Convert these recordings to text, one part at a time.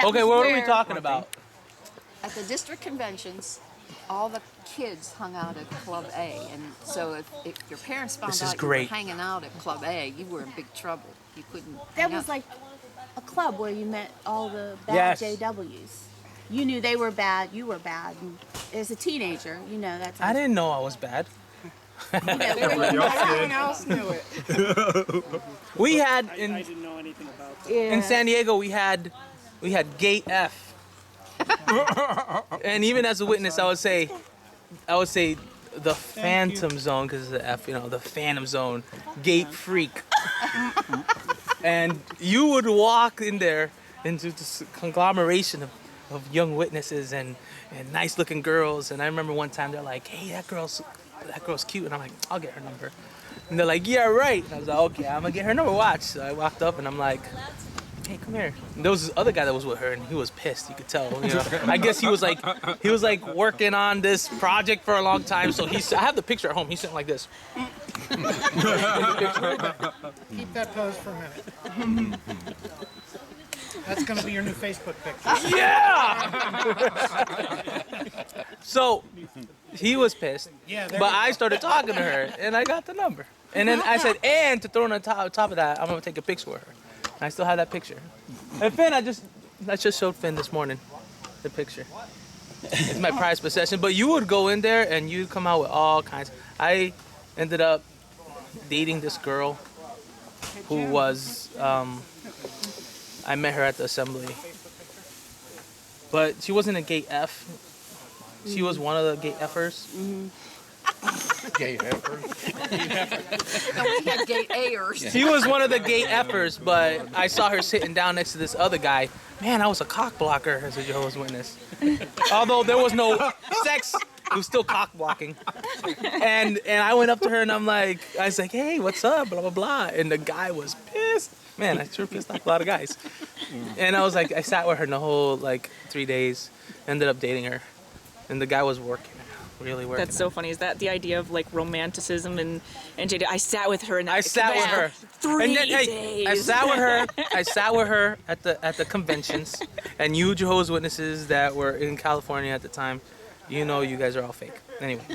Okay, what are we talking about? At the district conventions, all the kids hung out at Club A, and so if your parents found out you were hanging out at Club A, you were in big trouble. You couldn't. That was like a club where you met all the bad JWs. You knew they were bad, you were bad. And as a teenager, you know that's. I didn't know I was bad. Everyone else knew it. We had I didn't know anything about that. in San Diego. We had Gate F. And even as a witness, I would say the Phantom Zone, because it's the F, the Phantom Zone, Gate Freak. And you would walk in there into this conglomeration of young witnesses and nice looking girls. And I remember one time they're like, "Hey, that girl's cute," and I'm like, "I'll get her number." And they're like, "Yeah, right." And I was like, "Okay, I'm gonna get her number. Watch." So I walked up and I'm like, "Hey, come here." And there was this other guy that was with her, and he was pissed. You could tell. I guess he was like working on this project for a long time. So I have the picture at home. He's sitting like this. Keep that pose for a minute. That's gonna be your new Facebook picture. Yeah. So he was pissed. Yeah. But I started talking to her, and I got the number. And then I said, and to throw on top of that, I'm gonna take a picture with her. And I still have that picture. And Finn, I just showed Finn this morning the picture. It's my prized possession. But you would go in there and you'd come out with all kinds. I ended up dating this girl who was, I met her at the assembly. But she wasn't a Gate F. She was one of the Gate F'ers. Gay heifer. No, we had Gate A'ers. She was one of the Gate F'ers, but I saw her sitting down next to this other guy. Man, I was a cock blocker as a Jehovah's Witness. Although there was no sex, it was still cock blocking. And I went up to her and I was like, "Hey, what's up?" Blah blah blah. And the guy was pissed. Man, I sure pissed off a lot of guys. And I was like, I sat with her the whole 3 days. Ended up dating her, and the guy was working. Really working. That's so funny. Is that the idea of romanticism and JD? I sat with her and I sat with her 3 days. I sat with her at the conventions, and you Jehovah's Witnesses that were in California at the time, you guys are all fake. Anyway.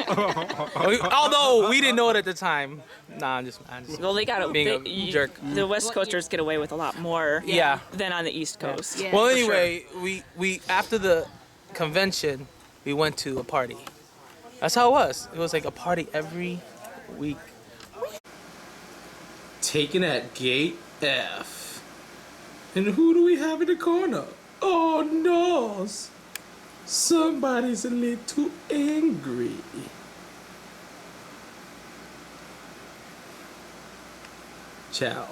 Although we didn't know it at the time. Nah, I'm just well, they got being a jerk. The West Coasters get away with a lot more than on the East Coast. Yeah. Well, anyway, we after the convention, we went to a party. That's how it was. It was like a party every week. Taken at Gate F. And who do we have in the corner? Oh no! Somebody's a little angry. Ciao.